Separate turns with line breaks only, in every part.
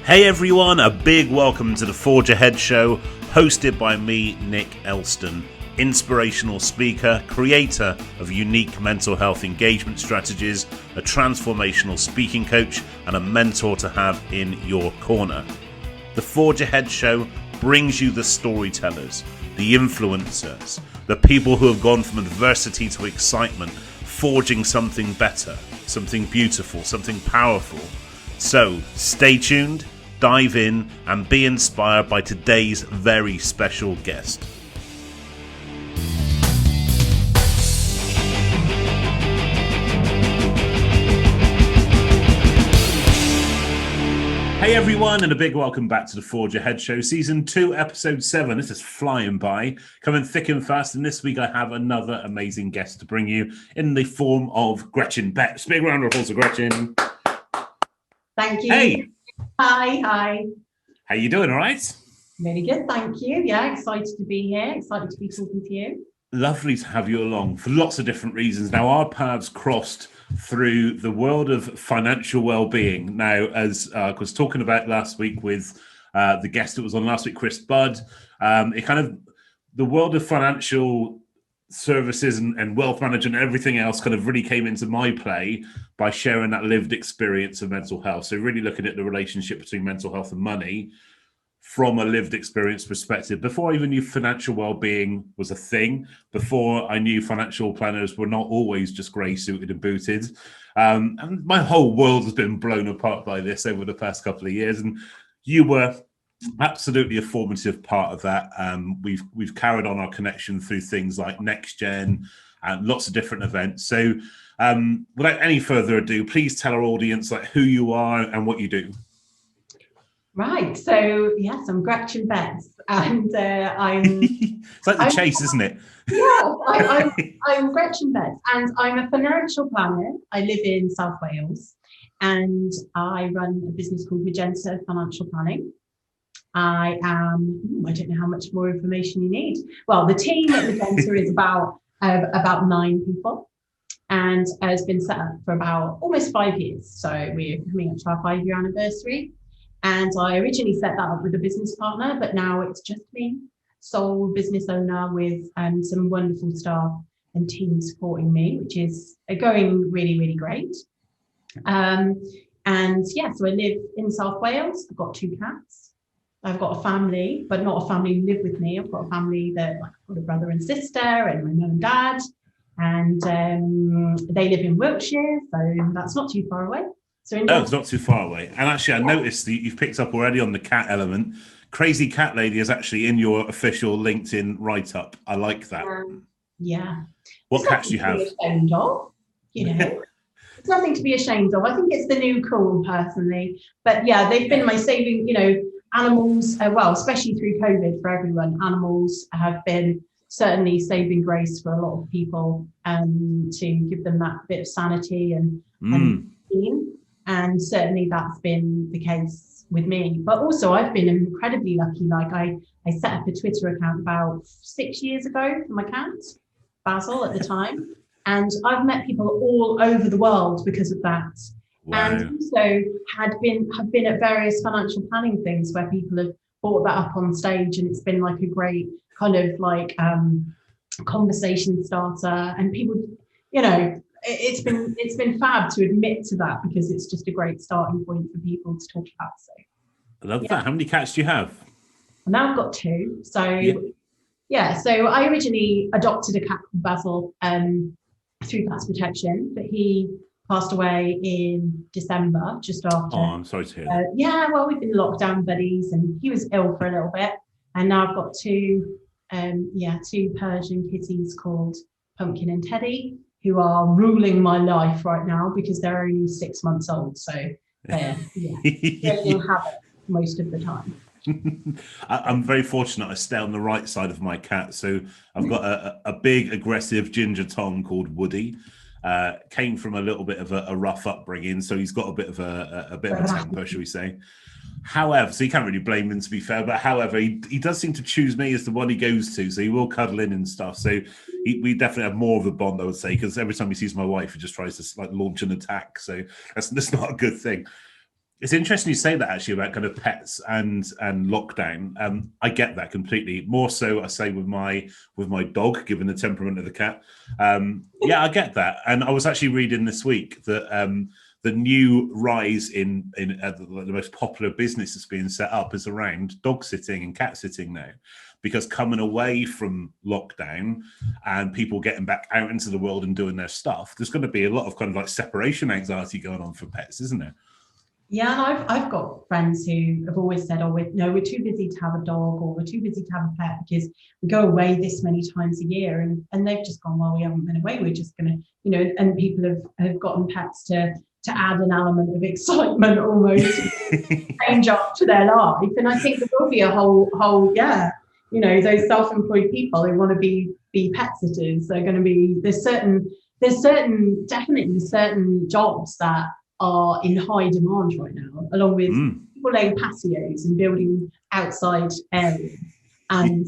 Hey everyone, a big welcome to the Forge Ahead show, hosted by me, Nick Elston, inspirational speaker, creator of unique mental health engagement strategies, a transformational speaking coach, and a mentor to have in your corner. The Forge Ahead show brings you the storytellers, the influencers, the people who have gone from adversity to excitement, forging something better, something beautiful, something powerful. So stay tuned, dive in, and be inspired by today's very special guest. Hey everyone, and a big welcome back to the Forge Ahead Show, Season 2, Episode 7. This is flying by, coming thick and fast, and this week I have another amazing guest to bring you in the form of Gretchen Betts. Big round of applause for Gretchen.
Thank you.
Hey.
Hi.
How you doing, all right?
Really good, thank you. Yeah, excited to be here, excited to be talking to you.
Lovely to have you along for lots of different reasons. Now, our paths crossed through the world of financial well-being. Now, as I was talking about last week with the guest that was on last week, Chris Budd, the world of financial services and wealth management and everything else kind of really came into my play by sharing that lived experience of mental health. So really looking at the relationship between mental health and money from a lived experience perspective. Before I even knew financial well-being was a thing, before I knew financial planners were not always just grey suited and booted. And my whole world has been blown apart by this over the past couple of years. And you were absolutely a formative part of that. We've carried on our connection through things like Next Gen and lots of different events. So without any further ado, please tell our audience who you are and what you do.
Right, so yes, I'm Gretchen Betts, and I'm...
It's like the chase, isn't it?
Yeah, I'm Gretchen Betts, and I'm a financial planner. I live in South Wales, and I run a business called Magenta Financial Planning. I don't know how much more information you need. Well, the team at Magenta is about 9 people, and has been set up for about almost 5 years. So we're coming up to our 5-year anniversary. And I originally set that up with a business partner, but now it's just me, sole business owner with some wonderful staff and team supporting me, which is going really, really great. So I live in South Wales. I've got 2 cats. I've got a family, but not a family who live with me. I've got a family that I've got a brother and sister and my mum and dad, and they live in Wiltshire, so that's not too far away.
It's not too far away. And actually, I noticed that you've picked up already on the cat element. Crazy Cat Lady is actually in your official LinkedIn write-up. I like that.
Yeah.
What cats do you have?
Ashamed of, It's nothing to be ashamed of. I think it's the new cool, personally. But yeah, they've been my saving, animals, especially through COVID for everyone, animals have been certainly saving grace for a lot of people to give them that bit of sanity and routine. And certainly that's been the case with me. But also I've been incredibly lucky. I set up a Twitter account about 6 years ago for my cat, Basil at the time. And I've met people all over the world because of that. Wow. And also have been at various financial planning things where people have brought that up on stage, and it's been like a great kind of conversation starter. And people, it's been fab to admit to that, because it's just a great starting point for people to talk about. So
I love that. How many cats do you have?
Well, now I've got 2. So so I originally adopted a cat called Basil through Cats Protection, but he passed away in December, just after.
Oh, I'm sorry to hear that.
We've been lockdown buddies, and he was ill for a little bit, and now I've got 2 Persian kitties called Pumpkin and Teddy, who are ruling my life right now because they're only 6 months old. So they're in habit most of the time.
I'm very fortunate. I stay on the right side of my cat. So I've got a big, aggressive ginger Tom called Woody. Came from a little bit of a rough upbringing, so he's got a bit of a temper, shall we say. However, so you can't really blame him, to be fair, but however, he does seem to choose me as the one he goes to, so he will cuddle in and stuff. So we definitely have more of a bond, I would say, because every time he sees my wife, he just tries to launch an attack. So that's not a good thing. It's interesting you say that actually about kind of pets and lockdown. I get that completely. More so, I say with my dog, given the temperament of the cat. Yeah, I get that. And I was actually reading this week that the new rise in the most popular business that's being set up is around dog sitting and cat sitting now, because coming away from lockdown and people getting back out into the world and doing their stuff, there's going to be a lot of kind of like separation anxiety going on for pets, isn't there?
Yeah, and I've got friends who have always said, "Oh, we're too busy to have a dog, or we're too busy to have a pet because we go away this many times a year," and they've just gone, "Well, we haven't been away. We're just going to, And people have gotten pets to add an element of excitement, almost change up to their life. And I think there will be a whole those self-employed people who want to be pet sitters. They're going to be definitely certain jobs that are in high demand right now, along with people laying patios and building outside areas and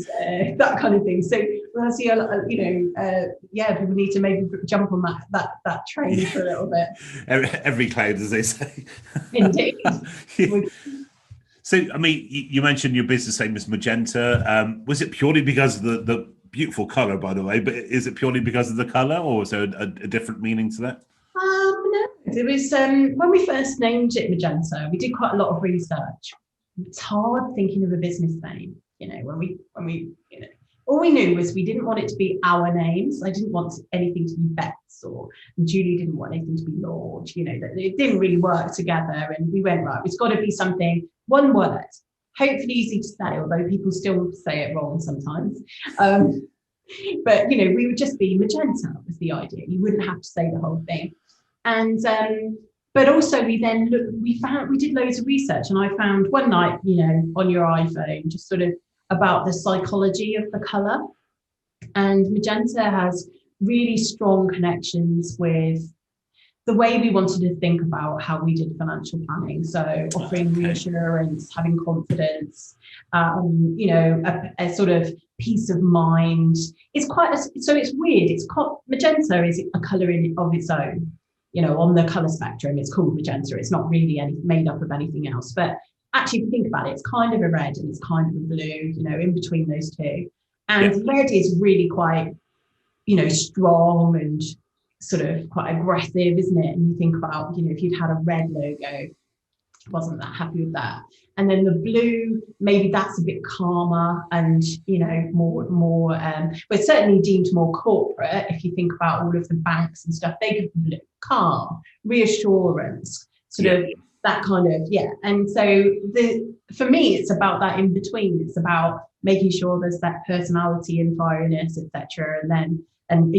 that kind of thing. So I see a lot of, people need to maybe jump on that train for a little bit.
Every cloud, as they say.
Indeed.
Yeah. So, I mean, you mentioned your business name is Magenta. Was it purely because of the beautiful colour, by the way, but is it purely because of the colour, or is there a different meaning to that?
No, it was when we first named it Magenta, we did quite a lot of research. It's hard thinking of a business name, when we all we knew was we didn't want it to be our names. I didn't want anything to be Bets, or Julie didn't want anything to be Lord, that it didn't really work together. And we went, right, it's got to be something, one word, hopefully easy to say, although people still say it wrong sometimes. But, we would just be Magenta was the idea. You wouldn't have to say the whole thing. And but also we did loads of research, and I found one night, on your iPhone, just sort of about the psychology of the color. And Magenta has really strong connections with the way we wanted to think about how we did financial planning. So offering reassurance, having confidence, a sort of peace of mind. It's it's weird. Magenta is a color of its own. On the color spectrum, it's called magenta. It's not really made up of anything else. But actually, if you think about it, it's kind of a red and it's kind of a blue, in between those two. And red is really quite, strong and sort of quite aggressive, isn't it? And you think about, if you'd had a red logo, wasn't that happy with that. And then the blue, maybe that's a bit calmer and, more, but certainly deemed more corporate. If you think about all of the banks and stuff, they could be calm, reassurance, sort of that kind of, And so for me, it's about that in between. It's about making sure there's that personality and fieriness, etc. And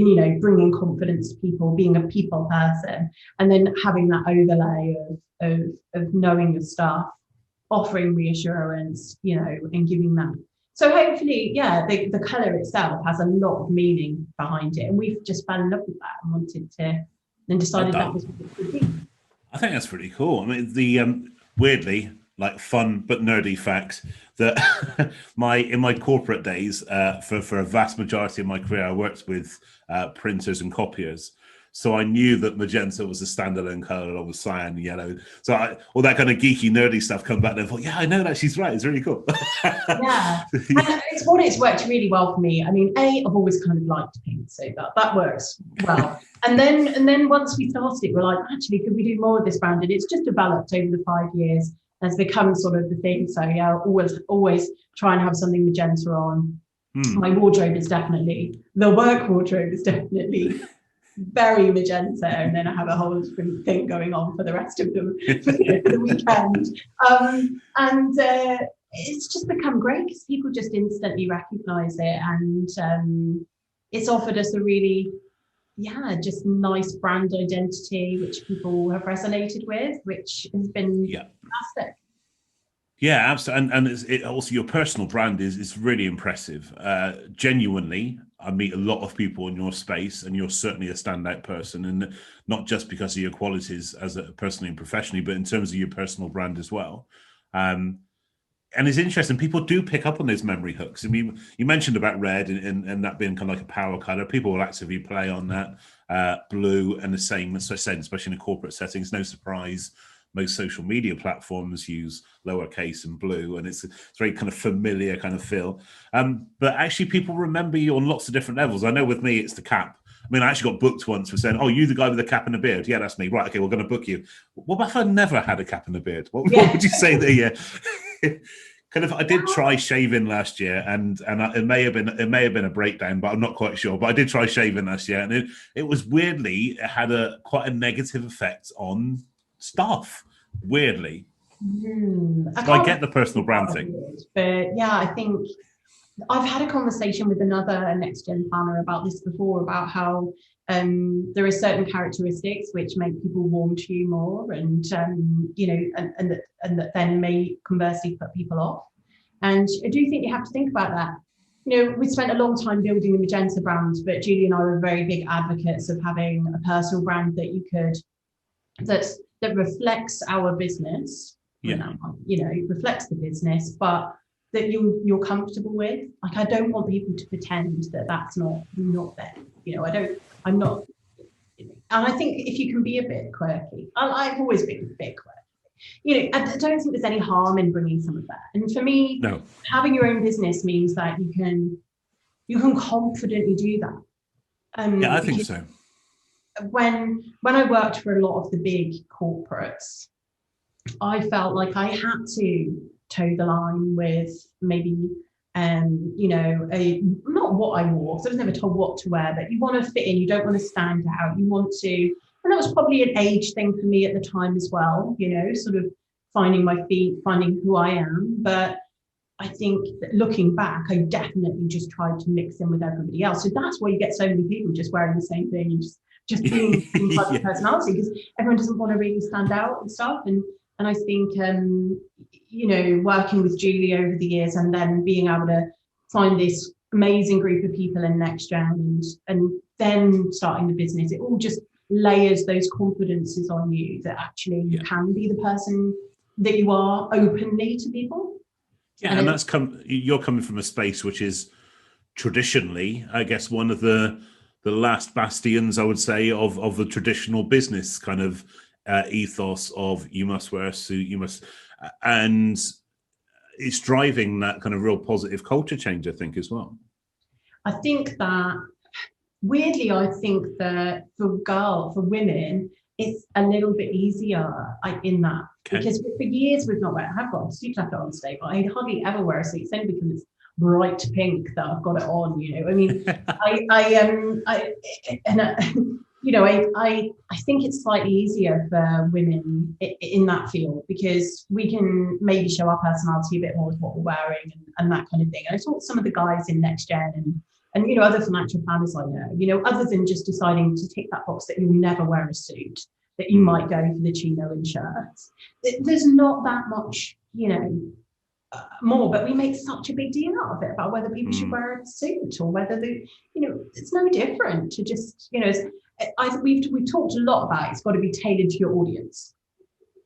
bringing confidence to people, being a people person, and then having that overlay of knowing your stuff, offering reassurance, and giving that. So hopefully, the colour itself has a lot of meaning behind it, and we've just fell in love with that and wanted to, and decided that was what it would be.
I think that's pretty cool. I mean, the weirdly, like, fun but nerdy fact that in my corporate days, for a vast majority of my career, I worked with printers and copiers. So I knew that magenta was a standalone color along with cyan and yellow. So all that kind of geeky, nerdy stuff come back and I thought, I know that, she's right. It's really cool.
Yeah. And it's worked really well for me. I mean, I've always kind of liked pink, so that works well. And then once we started it, we're like, actually, could we do more of this brand? And it's just developed over the 5 years. Has become sort of the thing. So always try and have something magenta on. My wardrobe is definitely, the work wardrobe is definitely very magenta, and then I have a whole different thing going on for the rest of the weekend. And it's just become great because people just instantly recognize it, and it's offered us a really just nice brand identity which people have resonated with, which has been fantastic.
Yeah, absolutely. And also your personal brand is really impressive. Genuinely, I meet a lot of people in your space, and you're certainly a standout person, and not just because of your qualities as a personally and professionally, but in terms of your personal brand as well. And it's interesting, people do pick up on those memory hooks. I mean, you mentioned about red and that being kind of like a power color. People will actively play on that. Blue and the same, as I said, especially in a corporate setting. It's no surprise most social media platforms use lowercase and blue, and it's very kind of familiar kind of feel. But actually people remember you on lots of different levels. I know with me, it's the cap. I mean, I actually got booked once for saying, "Oh, you the guy with the cap and the beard?" Yeah, that's me. Right, okay, we're going to book you. What about if I never had a cap and a beard? What would you say there? Yeah. Kind of, I did try shaving last year, and it may have been a breakdown, but I'm not quite sure. But I did try shaving last year, and it was weirdly, it had quite a negative effect on staff. Weirdly, so I get the personal brand thing,
but yeah, I think I've had a conversation with another next gen planner about this before, about how there are certain characteristics which make people warm to you more, and and that then may conversely put people off. And I do think you have to think about that. We spent a long time building the Magenta brand, but Julie and I were very big advocates of having a personal brand that reflects our business. Reflects the business, but that you're comfortable with. Like, I don't want people to pretend that that's not them. I'm not. And I think if you can be a bit quirky, I've always been a bit quirky. I don't think there's any harm in bringing some of that. And for me,
no.
Having your own business means that you can confidently do that.
Yeah, I think so.
When I worked for a lot of the big corporates, I felt like I had to toe the line with maybe not what I wore, so I was never told what to wear, but you want to fit in, you don't want to stand out, you want to, and that was probably an age thing for me at the time as well, sort of finding my feet, finding who I am. But I think that looking back, I definitely just tried to mix in with everybody else. So that's why you get so many people just wearing the same thing and just being type of personality, because everyone doesn't want to really stand out and stuff. And I think, working with Julie over the years and then being able to find this amazing group of people in Next Gen and then starting the business, it all just layers those confidences on you that actually you can be the person that you are openly to people.
Yeah, and that's you're coming from a space which is traditionally, I guess, one of the last bastions, I would say, of the traditional business kind of ethos of you must wear a suit, and it's driving that kind of real positive culture change, I think, as well.
I think that weirdly, I think that for women, it's a little bit easier in that, because for years we've not wear. I have got a suit jacket on today, but I hardly ever wear a suit. It's only because it's bright pink that I've got it on. I mean, I think it's slightly easier for women in that field, because we can maybe show our personality a bit more with what we're wearing and that kind of thing. And I talked to some of the guys in Next Gen and other financial planners I know, other than just deciding to tick that box that you'll never wear a suit, that you might go for the chino and shirts. There's not that much, more, but we make such a big deal out of it about whether people should wear a suit or whether it's no different to just, we've talked a lot about it's got to be tailored to your audience.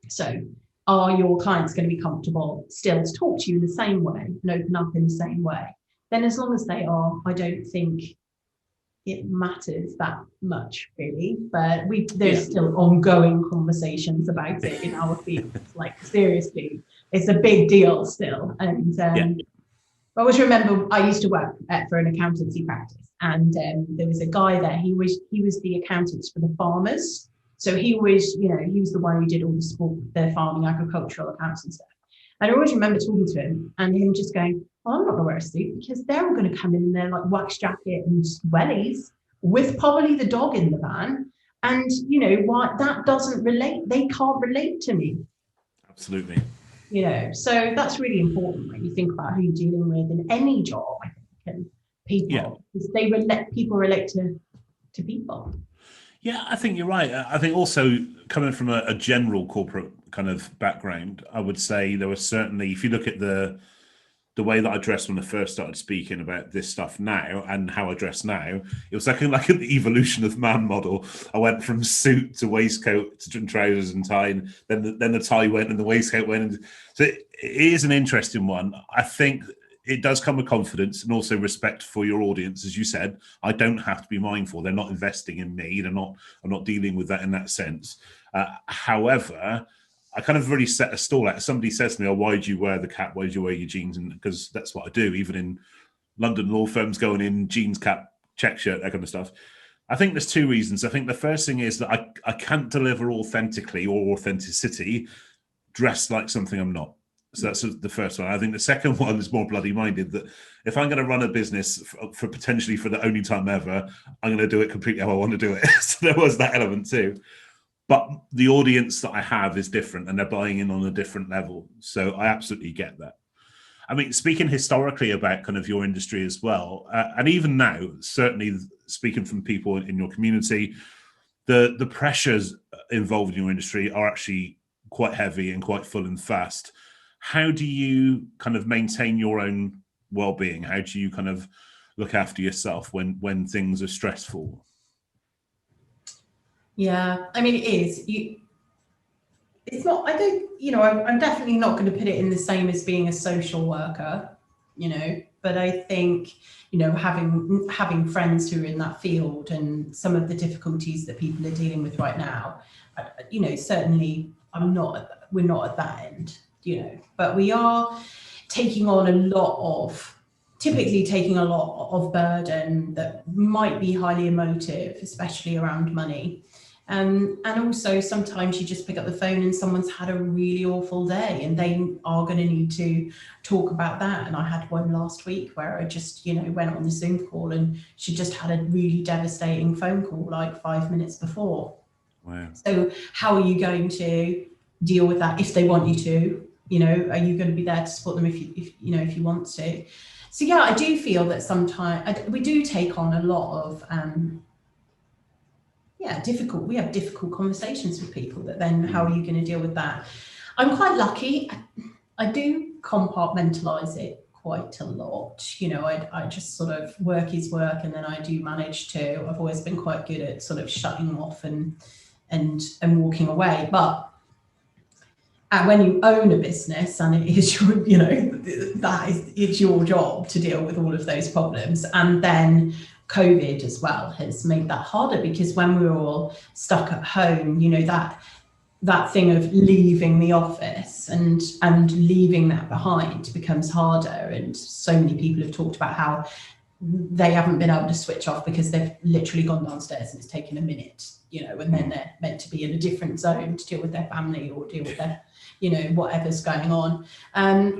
So are your clients going to be comfortable still to talk to you in the same way and open up in the same way? Then as long as they are, I don't think it matters that much, really. But there's still ongoing conversations about it in our field. Like, seriously, it's a big deal still. And I always remember I used to work for an accountancy practice, and there was a guy there. He was the accountant for the farmers. So he was the one who did all the farming, agricultural accounts and stuff. And I always remember talking to him and him just going, "Oh, I'm not going to wear a suit, because they're all going to come in their like wax jacket and wellies with probably the dog in the van. And what, that doesn't relate. They can't relate to me."
Absolutely.
So that's really important when you think about who you're dealing with in any job, I think, and people, because people relate to people.
Yeah, I think you're right. I think also coming from a general corporate kind of background, I would say there was certainly, if you look at the way that I dressed when I first started speaking about this stuff now and how I dress now, it was like an evolution of man model. I went from suit to waistcoat to trousers and tie, and then the tie went and the waistcoat went. And so it is an interesting one. I think it does come with confidence and also respect for your audience. As you said, I don't have to be mindful. They're not investing in me. I'm not dealing with that in that sense. However, I kind of really set a stall out. Somebody says to me, "Oh, why do you wear the cap? Why do you wear your jeans?" And because that's what I do, even in London law firms, going in jeans, cap, check shirt, that kind of stuff. I think there's two reasons. I think the first thing is that I can't deliver authentically or authenticity dressed like something I'm not. So that's the first one. I think the second one is more bloody minded, that if I'm going to run a business for potentially for the only time ever, I'm going to do it completely how I want to do it. So there was that element too. But the audience that I have is different, and they're buying in on a different level. So I absolutely get that. I mean, speaking historically about kind of your industry as well, and even now, certainly speaking from people in your community, the pressures involved in your industry are actually quite heavy and quite full and fast. How do you kind of maintain your own well-being? How do you kind of look after yourself when things are stressful?
Yeah, I mean, it is. It's not, I don't, I'm definitely not going to put it in the same as being a social worker, but I think, having friends who are in that field and some of the difficulties that people are dealing with right now, certainly we're not at that end, but we are taking on typically taking a lot of burden that might be highly emotive, especially around money. And also sometimes you just pick up the phone and someone's had a really awful day and they are going to need to talk about that. And I had one last week where I just, went on the Zoom call and she just had a really devastating phone call like 5 minutes before.
Wow.
So how are you going to deal with that if they want you to? Are you going to be there to support them if you want to? So yeah, I do feel that sometimes we do take on a lot of we have difficult conversations with people that then how are you going to deal with that? I'm quite lucky. I do compartmentalize it quite a lot. I just sort of work is work, and then I do manage to. I've always been quite good at sort of shutting off and walking away. But when you own a business and it is your, it's your job to deal with all of those problems, and then COVID as well has made that harder, because when we were all stuck at home, that thing of leaving the office and leaving that behind becomes harder. And so many people have talked about how they haven't been able to switch off because they've literally gone downstairs and it's taken a minute, and then they're meant to be in a different zone to deal with their family or deal with their, whatever's going on. I'm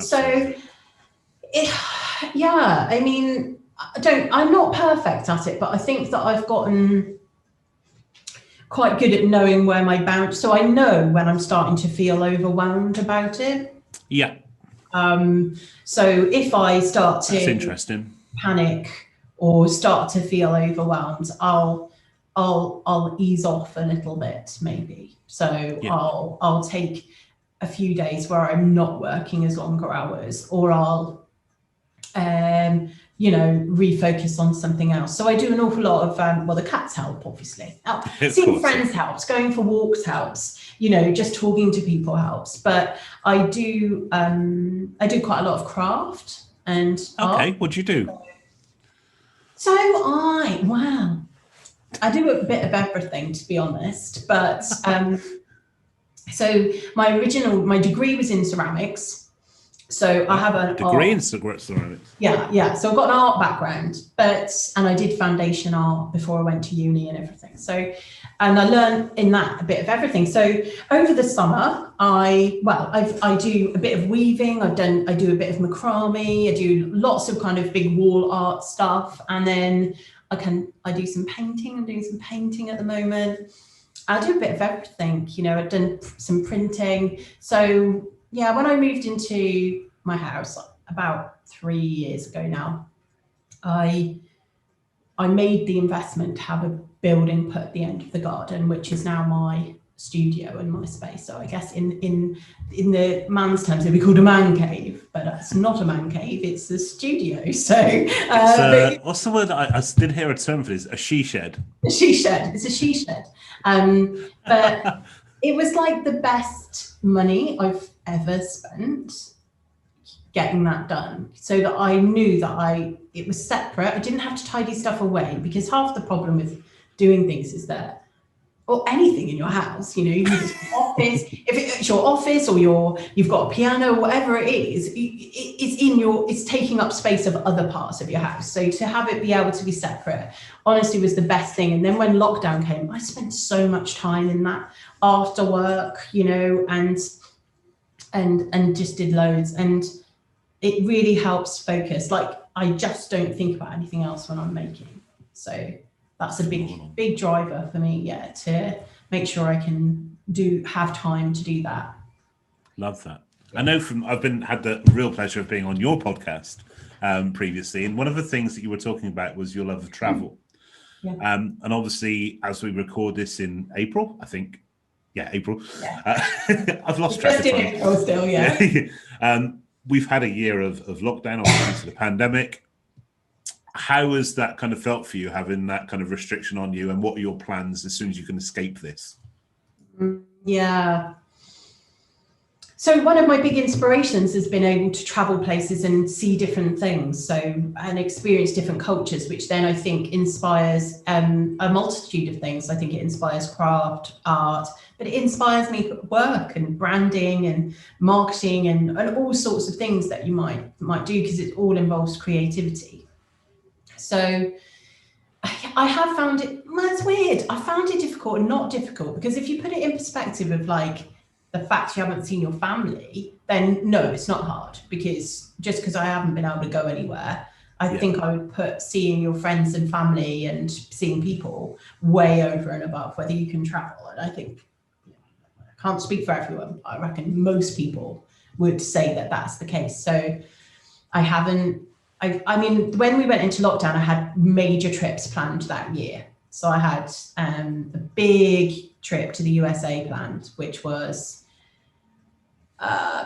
not perfect at it, but I think that I've gotten quite good at knowing where my bounce. So I know when I'm starting to feel overwhelmed about it.
Yeah.
So if I start to
That's interesting.
panic or start to feel overwhelmed, I'll ease off a little bit, maybe. So yeah. I'll take a few days where I'm not working as longer hours, or I'll refocus on something else. So I do an awful lot of, the cats help, obviously. Seeing friends helps, going for walks helps, just talking to people helps. But I do quite a lot of craft and
okay,
art.
What do you do?
So I do a bit of everything, to be honest. But so my degree was in ceramics. So I have a
degree in ceramics.
Yeah. So I've got an art background, and I did foundation art before I went to uni and everything. So, and I learned in that a bit of everything. So over the summer, I do a bit of weaving. I do a bit of macrame. I do lots of kind of big wall art stuff, and then I do some painting. I'm doing some painting at the moment. I do a bit of everything. I've done some printing. So. Yeah, when I moved into my house about 3 years ago now, I made the investment to have a building put at the end of the garden, which is now my studio and my space. So I guess in the man's terms, it'd be called a man cave, but it's not a man cave; it's a studio. So
what's the word? I did hear a term for this: a she shed.
A she shed. It's a she shed. But it was like the best money I've ever spent getting that done, so that I knew that it was separate. I didn't have to tidy stuff away, because half the problem with doing things is that or anything in your house, you know, office, if it's your office or you've got a piano, whatever it is, it's taking up space of other parts of your house. So to have it be able to be separate, honestly, was the best thing. And then when lockdown came, I spent so much time in that after work, you know, and just did loads, and it really helps focus. Like, I just don't think about anything else when I'm making. So that's a big driver for me, to make sure I can have time to do that.
Love that. I know I've had the real pleasure of being on your podcast previously, and one of the things that you were talking about was your love of travel.
Yeah.
And obviously, as we record this in April, I think, April.
Yeah.
I've lost track of time.
April still,
We've had a year of lockdown, obviously, to the pandemic. How has that kind of felt for you, having that kind of restriction on you, and what are your plans as soon as you can escape this?
Yeah. So one of my big inspirations has been able to travel places and see different things, and experience different cultures, which then I think inspires a multitude of things. I think it inspires craft, art, but it inspires me work and branding and marketing and all sorts of things that you might do, because it all involves creativity. So I have found it, that's weird. I found it difficult and not difficult, because if you put it in perspective of like the fact you haven't seen your family, then no, it's not hard, because I haven't been able to go anywhere, I think I would put seeing your friends and family and seeing people way over and above whether you can travel. And I think, I can't speak for everyone, I reckon most people would say that that's the case. So I mean, when we went into lockdown, I had major trips planned that year. So I had a big trip to the USA planned, which was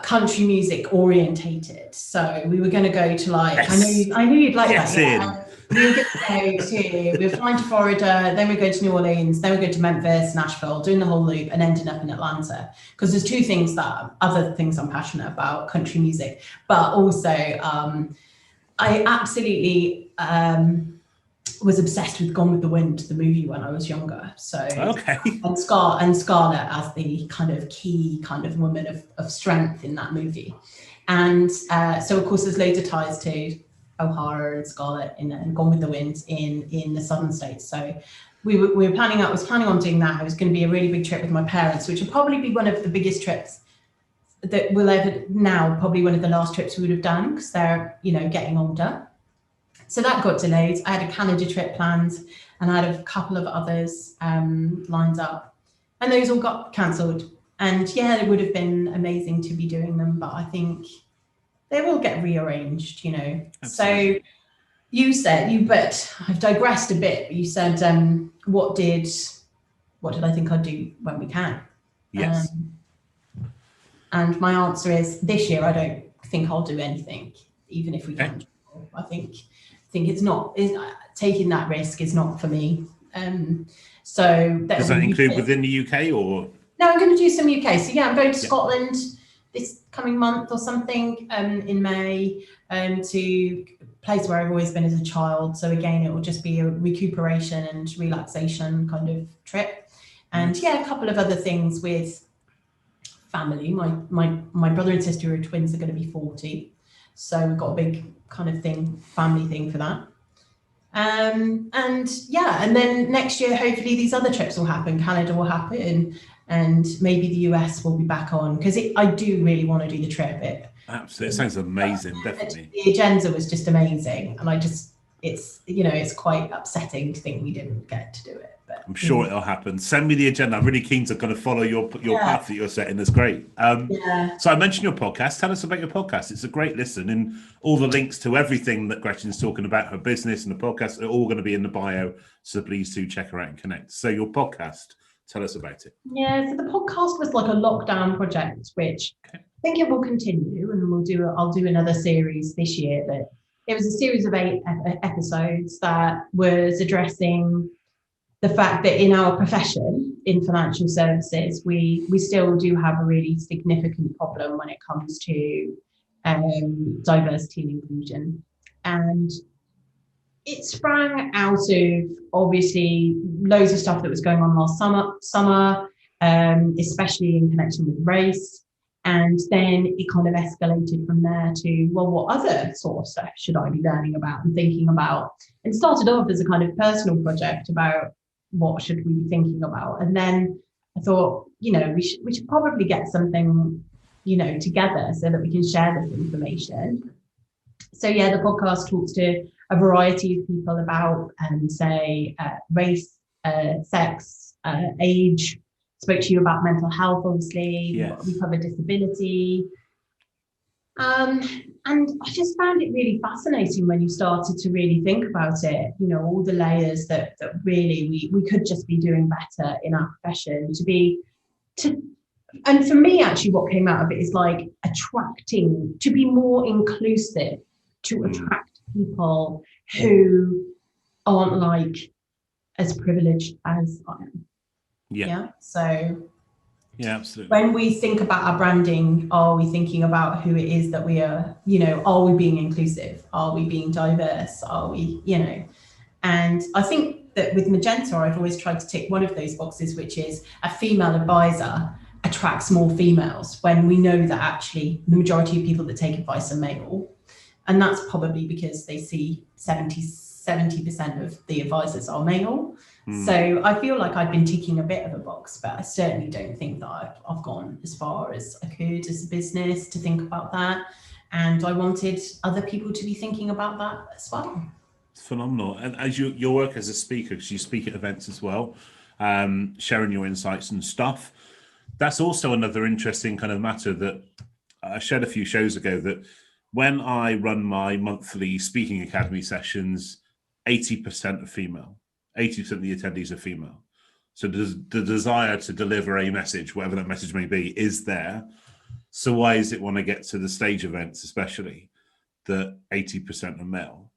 country music orientated. So we were going to go to I knew you'd like that. Yeah. We were going to we were flying to Florida, then we go to New Orleans, then we go to Memphis, Nashville, doing the whole loop, and ending up in Atlanta. Because there's other things I'm passionate about, country music, but also I absolutely was obsessed with Gone with the Wind, the movie, when I was younger. So and Scarlett as the kind of key kind of woman of strength in that movie. And so of course there's loads of ties to O'Hara and Scarlett and Gone with the Wind in the southern states. So I was planning on doing that. It was going to be a really big trip with my parents, which would probably be one of the biggest trips that we'll ever, now probably one of the last trips we would have done, because they're, getting older. So that got delayed. I had a Canada trip planned, and I had a couple of others lined up, and those all got cancelled. And it would have been amazing to be doing them, but I think they will get rearranged, Absolutely. So you said, but I've digressed a bit, but you said, what did I think I'd do when we can?
Yes.
And my answer is, this year I don't think I'll do anything, even if we can. I think it's not, taking that risk is not for me. So
does that include within the UK or?
No, I'm going to do some UK. So I'm going to Scotland this coming month or something in May, to a place where I've always been as a child. So again, it will just be a recuperation and relaxation kind of trip. And a couple of other things with family. My brother and sister who are twins are going to be 40, so we've got a big kind of family thing for that. And then next year hopefully these other trips will happen. Canada will happen, and maybe the US will be back on, because I do really want to do the trip.
Absolutely, it sounds amazing. Definitely,
the agenda was just amazing, and it's quite upsetting to think we didn't get to do it. But
I'm sure it'll happen. Send me the agenda. I'm really keen to kind of follow your path that you're setting. That's great. So I mentioned your podcast. Tell us about your podcast. It's a great listen, and all the links to everything that Gretchen's talking about, her business and the podcast, are all going to be in the bio. So please do check her out and connect. So your podcast, tell us about it.
Yeah, so the podcast was like a lockdown project, which I think it will continue, and I'll do another series this year. But it was a series of 8 episodes that was addressing the fact that in our profession, in financial services, we still do have a really significant problem when it comes to diversity and inclusion. And it sprang out of obviously loads of stuff that was going on last summer, especially in connection with race. And then it kind of escalated from there to, well, what other sort of stuff should I be learning about and thinking about? And started off as a kind of personal project about what should we be thinking about. And then I thought, we should probably get something, together so that we can share this information. So yeah, the podcast talks to a variety of people about, say, race, sex, age. Spoke to you about mental health, obviously.
Yes.
We cover disability. And I just found it really fascinating when you started to really think about it, all the layers that really we could just be doing better in our profession and for me, actually, what came out of it is like attracting, to be more inclusive, to attract people who aren't like as privileged as I am. Yeah. So
yeah, absolutely.
When we think about our branding, are we thinking about who it is that we are, are we being inclusive? Are we being diverse? Are we, and I think that with Magenta, I've always tried to tick one of those boxes, which is a female advisor attracts more females, when we know that actually the majority of people that take advice are male. And that's probably because they see 70% of the advisors are male. So I feel like I've been ticking a bit of a box, but I certainly don't think that I've gone as far as I could as a business to think about that. And I wanted other people to be thinking about that as well.
It's phenomenal. And as your work as a speaker, because you speak at events as well, sharing your insights and stuff, that's also another interesting kind of matter that I shared a few shows ago, that when I run my monthly speaking academy sessions, 80% are female. 80% of the attendees are female. So the desire to deliver a message, whatever that message may be, is there. So why is it when I get to the stage events, especially, that 80% are male?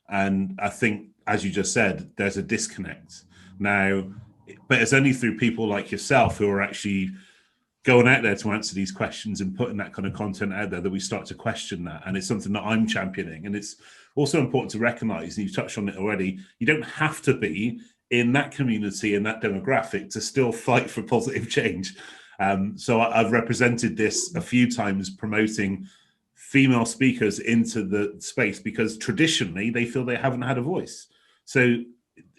And I think, as you just said, there's a disconnect now, but it's only through people like yourself who are actually going out there to answer these questions and putting that kind of content out there that we start to question that. And it's something that I'm championing. And it's also important to recognize, and you've touched on it already, you don't have to be in that community and that demographic to still fight for positive change. So I've represented this a few times, promoting female speakers into the space because traditionally they feel they haven't had a voice. So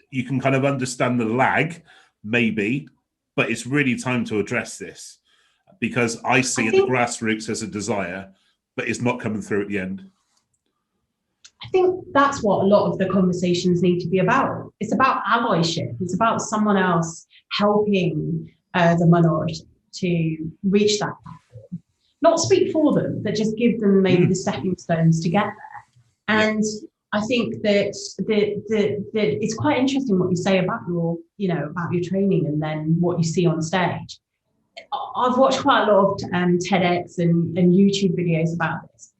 you can kind of understand the lag, maybe, but it's really time to address this, because I see at the grassroots as a desire, but it's not coming through at the end.
I think that's what a lot of the conversations need to be about. It's about allyship. It's about someone else helping the minority to reach that platform. Not speak for them, but just give them maybe the stepping stones to get there. And I think that it's quite interesting what you say about your training and then what you see on stage. I've watched quite a lot of TEDx and YouTube videos about this.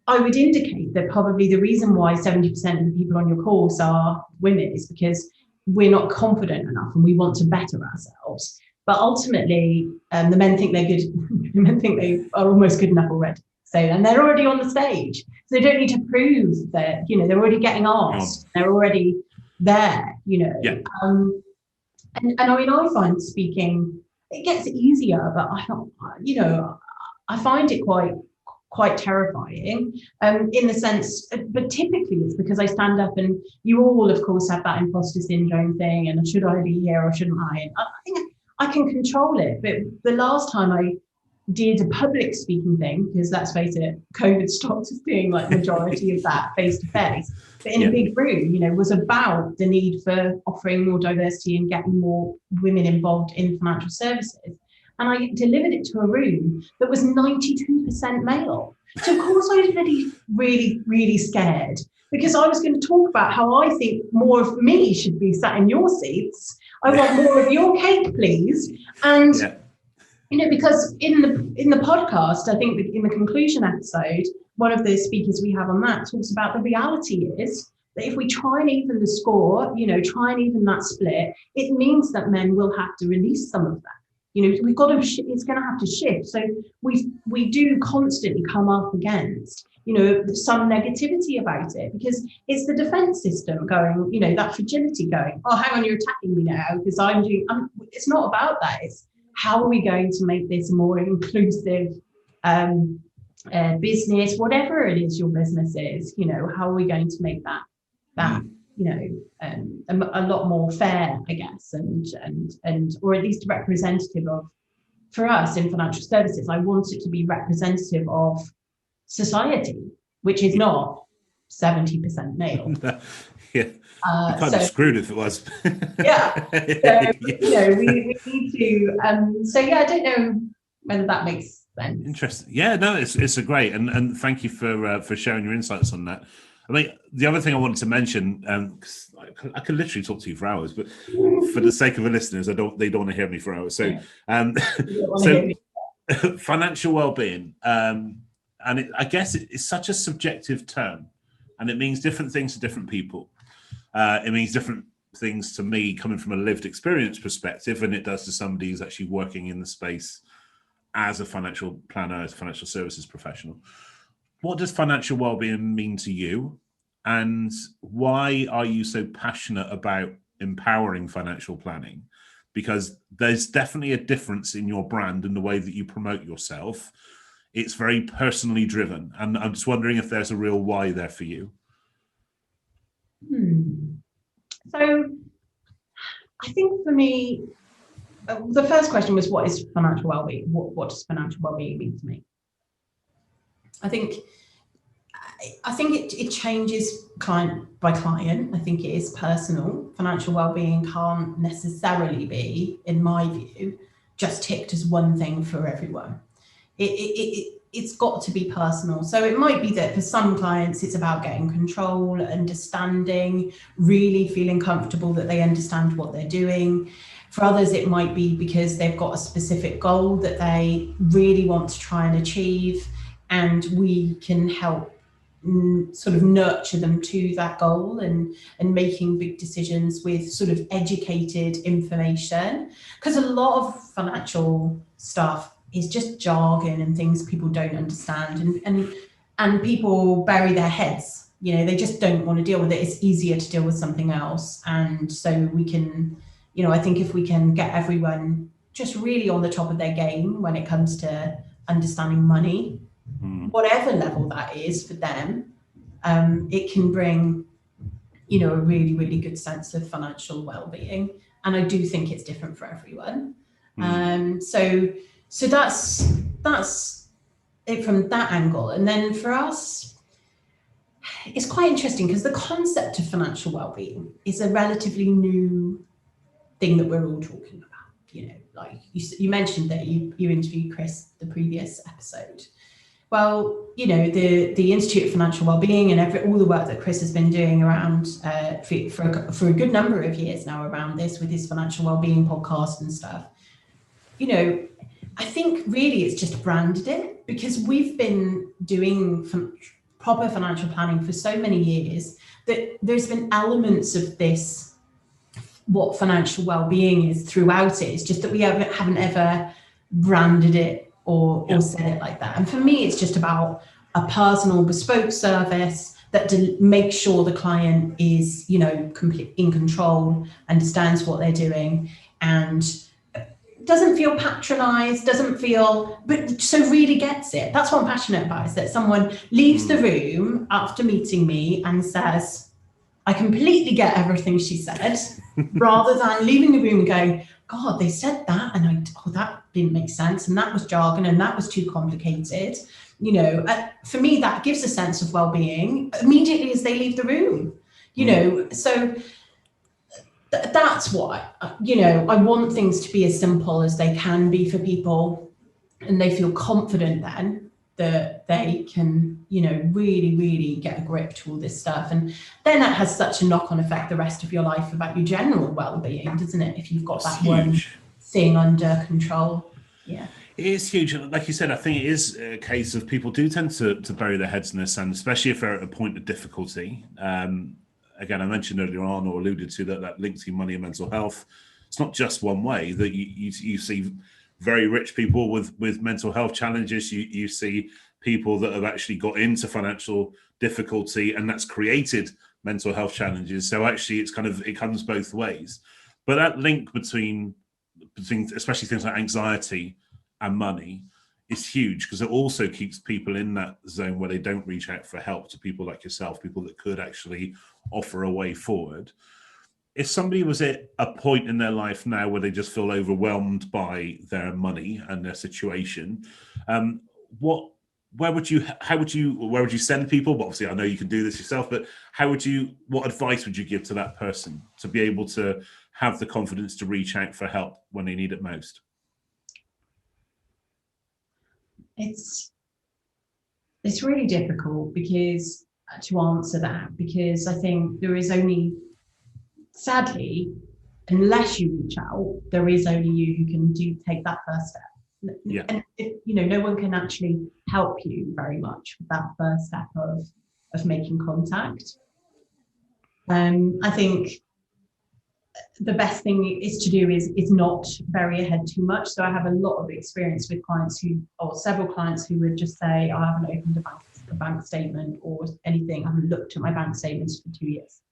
I would indicate that probably the reason why 70% of the people on your course are women is because we're not confident enough and we want to better ourselves. But ultimately, the men think they're good. The men think they are almost good enough already. So, and they're already on the stage. So they don't need to prove that, they're already getting asked. They're already there,
Yeah.
And I mean, I find speaking, it gets easier, but I find it quite terrifying in the sense, but typically it's because I stand up and you all, of course, have that imposter syndrome thing, and should I be here or shouldn't I? And I think I can control it, but the last time I did a public speaking thing, because let's face it, COVID stopped us doing like majority of that face to face, but in a big room, was about the need for offering more diversity and getting more women involved in financial services. And I delivered it to a room that was 92% male. So of course I was really, really scared, because I was going to talk about how I think more of me should be sat in your seats. I want more of your cake, please. And because in the podcast, I think in the conclusion episode, one of the speakers we have on that talks about the reality is that if we try and even the score, try and even that split, it means that men will have to release some of that. We've got to, it's going to have to shift. So we do constantly come up against some negativity about it, because it's the defense system going, that fragility going, oh, hang on, you're attacking me now because it's not about that. It's how are we going to make this a more inclusive business, whatever it is your business is, how are we going to make that a lot more fair, I guess, and or at least representative of, for us in financial services, I want it to be representative of society, which is not 70% male.
Yeah, you can't be screwed if it was.
Yeah. So, we need to. I don't know whether that makes sense.
Interesting. Yeah, no, it's a great, and thank you for sharing your insights on that. I mean, the other thing I wanted to mention, because I could literally talk to you for hours, but for the sake of the listeners, they don't want to hear me for hours. So, financial well-being, and I guess it's such a subjective term, and it means different things to different people. It means different things to me coming from a lived experience perspective, and it does to somebody who's actually working in the space as a financial planner, as a financial services professional. What does financial well-being mean to you, and why are you so passionate about empowering financial planning? Because there's definitely a difference in your brand and the way that you promote yourself. It's very personally driven, and I'm just wondering if there's a real why there for you.
So I think for me, the first question was, what is financial well-being? What does financial well-being mean to me? I think it changes client by client. I think it is personal. Financial well-being can't necessarily be, in my view, just ticked as one thing for everyone. It's got to be personal. So it might be that for some clients, it's about getting control, understanding, really feeling comfortable that they understand what they're doing. For others, it might be because they've got a specific goal that they really want to try and achieve, and we can help sort of nurture them to that goal and making big decisions with sort of educated information. Because a lot of financial stuff is just jargon and things people don't understand, and people bury their heads. They just don't want to deal with it. It's easier to deal with something else. And so we can, I think if we can get everyone just really on the top of their game when it comes to understanding money, whatever level that is for them, it can bring, a really, really good sense of financial well-being. And I do think it's different for everyone. So that's it from that angle. And then for us, it's quite interesting because the concept of financial well-being is a relatively new thing that we're all talking about. Like you mentioned that you interviewed Chris the previous episode. Well, the Institute of Financial Wellbeing and all the work that Chris has been doing around for a good number of years now around this with his Financial Wellbeing podcast and stuff. I think really it's just branded it, because we've been doing proper financial planning for so many years that there's been elements of this, what financial well-being is throughout it. It's just that we haven't ever branded it or said it like that. And for me, it's just about a personal bespoke service that to make sure the client is, complete in control, understands what they're doing, and doesn't feel patronized, but so really gets it. That's what I'm passionate about, is that someone leaves the room after meeting me and says, I completely get everything she said, rather than leaving the room and going, God, they said that, and that didn't make sense, and that was jargon, and that was too complicated. For me, that gives a sense of well-being immediately as they leave the room. So that's what I want things to be as simple as they can be for people, and they feel confident then that they can, really, really get a grip to all this stuff. And then that has such a knock-on effect the rest of your life about your general well-being, doesn't it? If you've got that one thing under control. Yeah.
It is huge. Like you said, I think it is a case of people do tend to bury their heads in the sand, especially if they're at a point of difficulty. Again, I mentioned earlier on, or alluded to, that link to money and mental health. It's not just one way. That you see very rich people with mental health challenges. You see people that have actually got into financial difficulty, and that's created mental health challenges. So actually it comes both ways. But that link between especially things like anxiety and money is huge, because it also keeps people in that zone where they don't reach out for help to people like yourself, people that could actually offer a way forward. If somebody was at a point in their life now where they just feel overwhelmed by their money and their situation, where would you send people? But obviously I know you can do this yourself, but what advice would you give to that person to be able to have the confidence to reach out for help when they need it most?
It's really difficult to answer that, because I think there is only, sadly, unless you reach out, there is only you who can take that first step.
Yeah.
And no one can actually help you very much with that first step of making contact. I think the best thing to do is not bury your head too much. So I have a lot of experience with several clients who would just say, I haven't opened a bank statement or anything. I haven't looked at my bank statements for 2 years.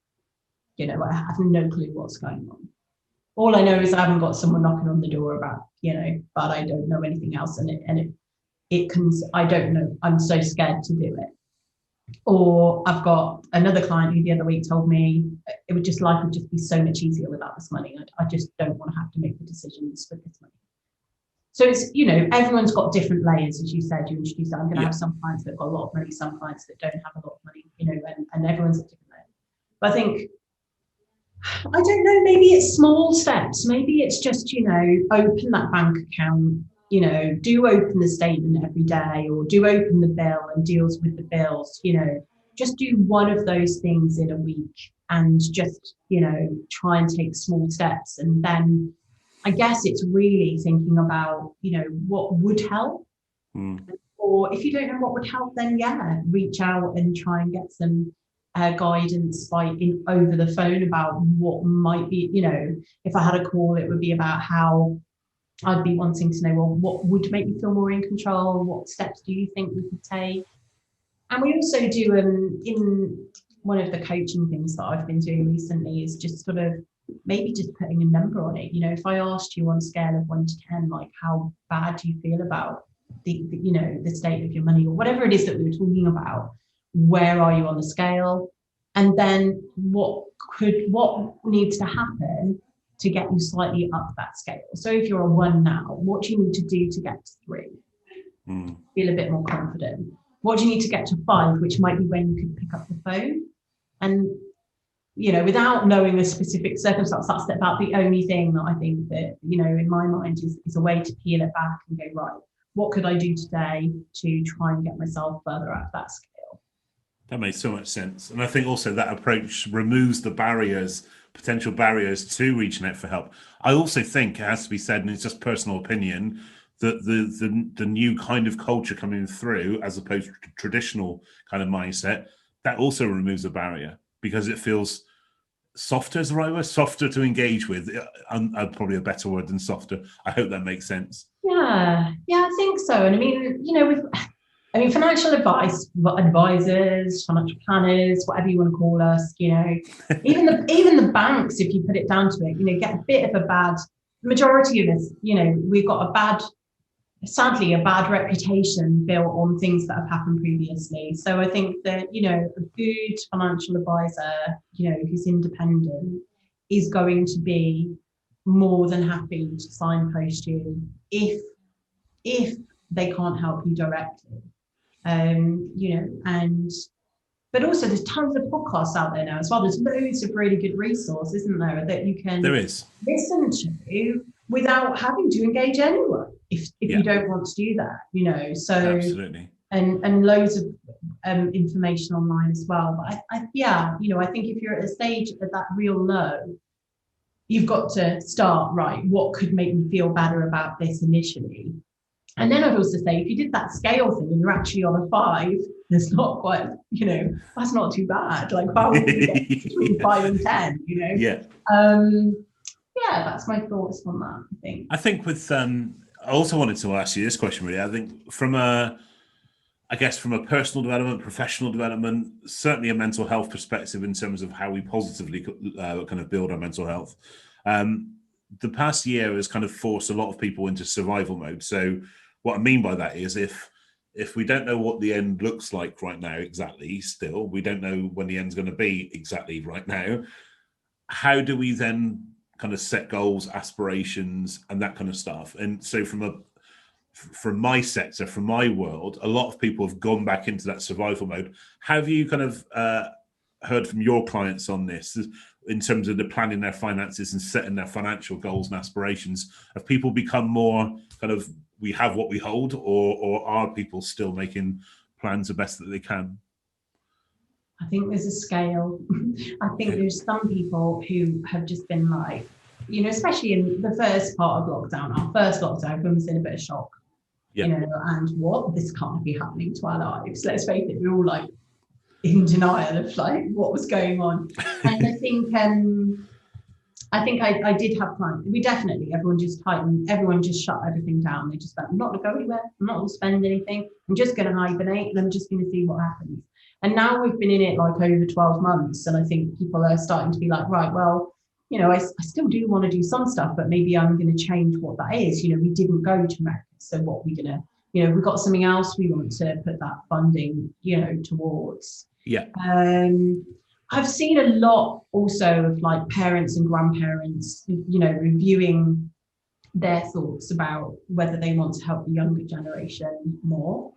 I have no clue what's going on. All I know is I haven't got someone knocking on the door about, but I don't know anything else. I don't know. I'm so scared to do it. Or I've got another client who the other week told me life would just be so much easier without this money. I just don't want to have to make the decisions for this money. So it's, everyone's got different layers, as you said. You introduced that. I'm going to have some clients that have got a lot of money, some clients that don't have a lot of money, and everyone's at different layers. But I think, I don't know, maybe it's small steps. Maybe it's just, open that bank account, do open the statement every day, or do open the bill and deals with the bills, just do one of those things in a week, and just, try and take small steps. And then I guess it's really thinking about, what would help. Or if you don't know what would help, then reach out and try and get some guidance over the phone about what might be, if I had a call, it would be about how I'd be wanting to know, well, what would make me feel more in control? What steps do you think we could take? And we also do, in one of the coaching things that I've been doing recently, is just sort of maybe just putting a number on it. If I asked you on a scale of 1 to 10, like, how bad do you feel about the state of your money, or whatever it is that we were talking about, where are you on the scale? And then what needs to happen to get you slightly up that scale? So if you're a 1 now, what do you need to do to get to 3? Feel a bit more confident. What do you need to get to 5, which might be when you could pick up the phone? And, without knowing the specific circumstance, that's about the only thing that I think that, in my mind is a way to peel it back and go, right, what could I do today to try and get myself further up that scale?
That makes so much sense. And I think also that approach removes the potential barriers to reaching out for help. I also think it has to be said, and it's just personal opinion, that the new kind of culture coming through, as opposed to traditional kind of mindset, that also removes a barrier, because it feels softer, is the right word, softer to engage with. Probably a better word than softer. I hope that makes sense.
Yeah, I think so. And I mean, financial advisors, financial planners, whatever you want to call us, even the banks, if you put it down to it, get a bit of the majority of us, we've got sadly a bad reputation built on things that have happened previously. So I think that, a good financial advisor, who's independent, is going to be more than happy to signpost you if they can't help you directly. But also there's tons of podcasts out there now as well. There's loads of really good resources, isn't there, that you can listen to without having to engage anyone if you don't want to do that, so absolutely. And loads of information online as well. But I think if you're at a stage at that real low, you've got to start, right, what could make me feel better about this initially? And then I'd also say, if you did that scale thing and you're actually on a 5, it's not quite, that's not too bad. Like, why would you get between 5 and 10,
Yeah.
That's my thoughts on that, I think.
I think I also wanted to ask you this question, really. I think from a I guess from a personal development, professional development, certainly a mental health perspective in terms of how we positively kind of build our mental health. The past year has kind of forced a lot of people into survival mode. So what I mean by that is if we don't know what the end looks like right now exactly, still, we don't know when the end's going to be exactly right now, how do we then kind of set goals, aspirations, and that kind of stuff? And so from my sector, from my world, a lot of people have gone back into that survival mode. Have you kind of heard from your clients on this in terms of the planning their finances and setting their financial goals and aspirations? Have people become more kind of, we have what we hold, or are people still making plans the best that they can?
I think there's a scale. I think there's some people who have just been like, especially in the first part of lockdown, our first lockdown, everyone was in a bit of shock. And what, this can't be happening to our lives. Let's face it, we're all like in denial of like what was going on. And I think I did have plans. Everyone just tightened, everyone just shut everything down. They just went, I'm not going to go anywhere. I'm not going to spend anything. I'm just going to hibernate and I'm just going to see what happens. And now we've been in it like over 12 months. And I think people are starting to be like, right, well, I still do want to do some stuff, but maybe I'm going to change what that is. We didn't go to America. So what are we going to, we've got something else we want to put that funding, towards.
Yeah.
I've seen a lot also of like parents and grandparents, reviewing their thoughts about whether they want to help the younger generation more.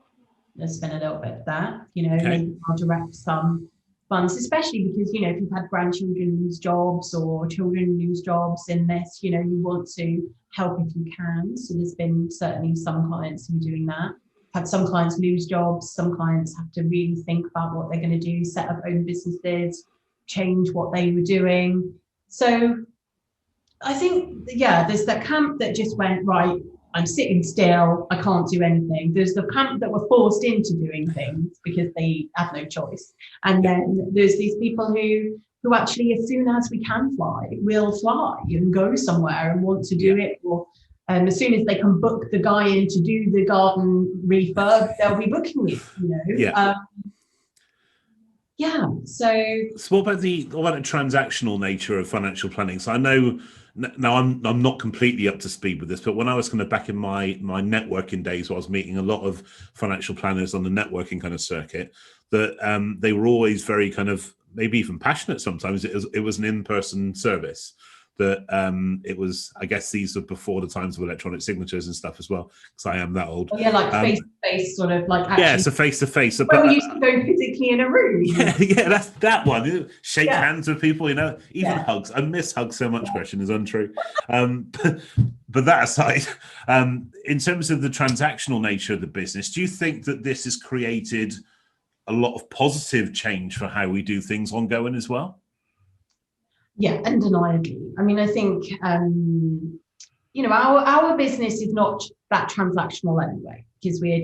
There's been a little bit of that, maybe I'll direct some funds, especially because, if you've had grandchildren lose jobs or children lose jobs in this, you want to help if you can. So there's been certainly some clients who are doing that. Had some clients lose jobs, some clients have to really think about what they're going to do, set up own businesses, change what they were doing. So I think, there's that camp that just went, right, I'm sitting still, I can't do anything. There's the camp that were forced into doing things because they have no choice. And then there's these people who actually, as soon as we can fly, will fly and go somewhere and want to do it. Or as soon as they can book the guy in to do the garden refurb, they'll be booking it, So
what about the transactional nature of financial planning? So I know now I'm not completely up to speed with this, but when I was kind of back in my networking days, where I was meeting a lot of financial planners on the networking kind of circuit, that they were always very kind of maybe even passionate. Sometimes it was an in-person service. That it was, I guess these were before the times of electronic signatures and stuff as well, because I am that old.
Like face-to-face, sort of like.
Actually, so face-to-face.
But we used to go physically in a room.
That's that one. Shake hands with people, even hugs. I miss hugs so much. Gretchen, is untrue. But that aside, in terms of the transactional nature of the business, do you think that this has created a lot of positive change for how we do things ongoing as well?
Yeah, undeniably. I mean, I think, our business is not that transactional anyway, because we're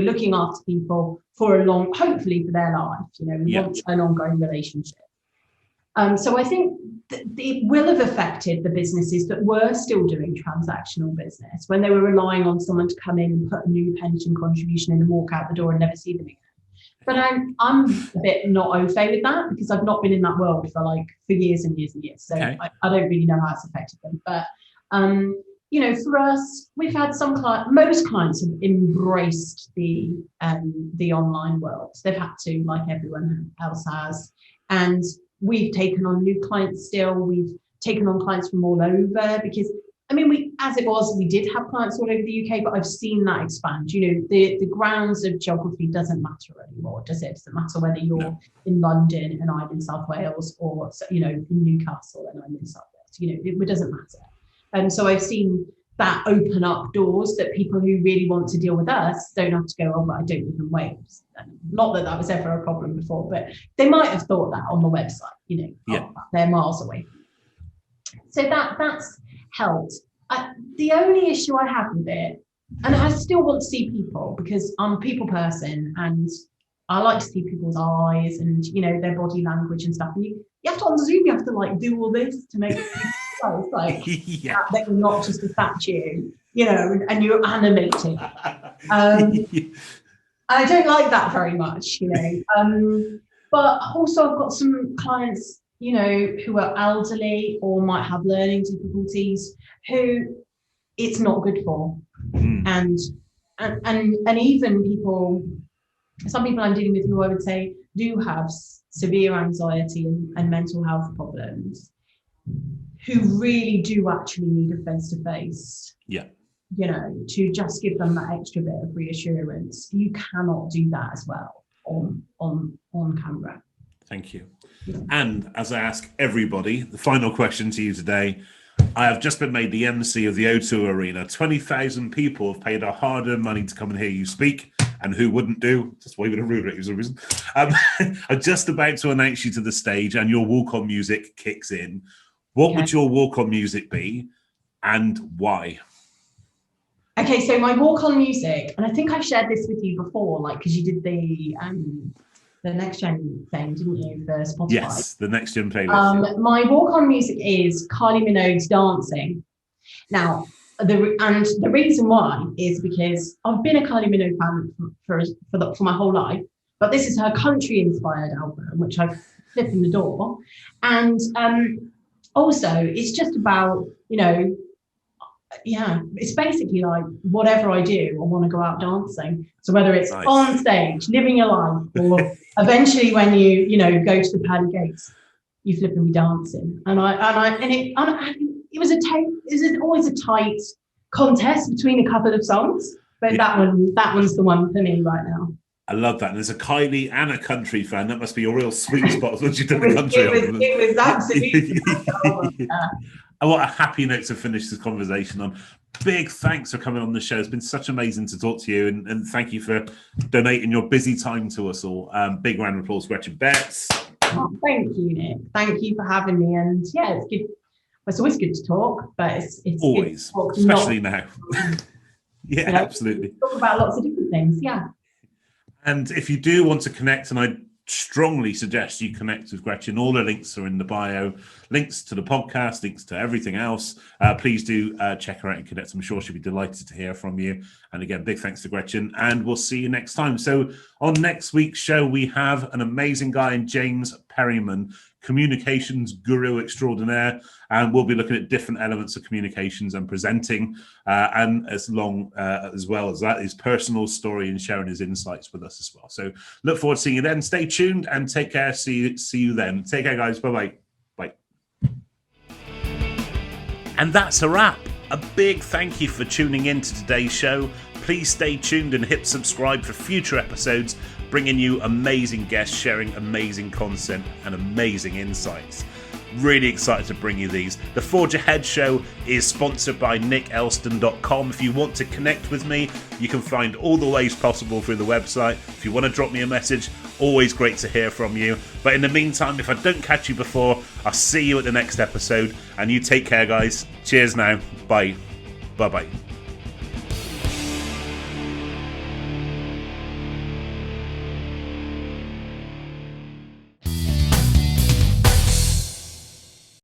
looking after people for hopefully for their life, we want an ongoing relationship. So I think it will have affected the businesses that were still doing transactional business when they were relying on someone to come in and put a new pension contribution in and walk out the door and never see them again. But I'm a bit not au fait with that, because I've not been in that world for years and years and years. So I don't really know how it's affected them. But, for us, we've had most clients have embraced the online world. They've had to, like everyone else has. And we've taken on new clients still. We've taken on clients from all over, because we did have clients all over the UK, but I've seen that expand. The grounds of geography doesn't matter anymore, does it? It doesn't matter whether you're in London and I'm in South Wales, or in Newcastle and I'm in South Wales. It doesn't matter. And so I've seen that open up doors that people who really want to deal with us don't have to go, oh, but I don't live in Wales. Not that was ever a problem before, but they might have thought that on the website. They're miles away. So that's helped. The only issue I have with it, and I still want to see people, because I'm a people person and I like to see people's eyes and their body language and stuff. And you have to, on Zoom, you have to do all this to make it that you're not just a statue, and you're animated. I don't like that very much, but also I've got some clients, who are elderly or might have learning difficulties who it's not good for. And even some people I'm dealing with who I would say do have severe anxiety and mental health problems, who really do actually need a face-to-face.
Yeah.
To just give them that extra bit of reassurance. You cannot do that as well on camera.
Thank you. Yeah. And as I ask everybody, the final question to you today, I have just been made the MC of the O2 Arena. 20,000 people have paid our hard-earned money to come and hear you speak. And who wouldn't do? Just waving a ruler, is a reason. I'm just about to announce you to the stage and your walk-on music kicks in. What would your walk-on music be and why?
Okay, so my walk-on music, and I think I've shared this with you before, because you did the Next Gen thing, didn't you, for Spotify?
Yes, the Next Gen playlist.
My walk-on music is Kylie Minogue's Dancing. Now, the reason why is because I've been a Kylie Minogue fan for my whole life, but this is her country-inspired album, which I've flipped in the door. And also, it's just about, it's basically like whatever I do, I want to go out dancing. So whether it's on stage, living your life, or eventually when you go to the pearly gates, you flipping be dancing. It was always a tight contest between a couple of songs, but that one's the one for me right now.
I love that. And as a Kylie and a country fan, that must be your real sweet spot once you've done the country album.
It was absolutely.
And what a happy note to finish this conversation on. Big thanks for coming on the show. It's been such amazing to talk to you, and thank you for donating your busy time to us all. Big round of applause, Gretchen Betts.
Oh, thank you, Nick. Thank you for having me. And yeah, it's good. It's always good to talk, but it's
always,
good to talk,
especially now. Yeah, absolutely.
Talk about lots of different things. Yeah.
And if you do want to connect, and I strongly suggest you connect with Gretchen, all the links are in the bio, links to the podcast, links to everything else. Please do check her out and connect. I'm sure she'll be delighted to hear from you. And again, big thanks to Gretchen, and we'll see you next time. So on next week's show, we have an amazing guy in James Perryman, communications guru extraordinaire, and we'll be looking at different elements of communications and presenting, and as well as that, his personal story and sharing his insights with us as well. So look forward to seeing you then. Stay tuned and take care. See you then. Take care, guys. Bye-bye. Bye. And that's a wrap. A big thank you for tuning in to today's show. Please stay tuned and hit subscribe for future episodes, bringing you amazing guests, sharing amazing content and amazing insights. Really excited to bring you these. The Forge Ahead show is sponsored by nickelston.com. If you want to connect with me, you can find all the ways possible through the website. If you want to drop me a message, always great to hear from you. But in the meantime, if I don't catch you before, I'll see you at the next episode. And you take care, guys. Cheers now. Bye. Bye-bye.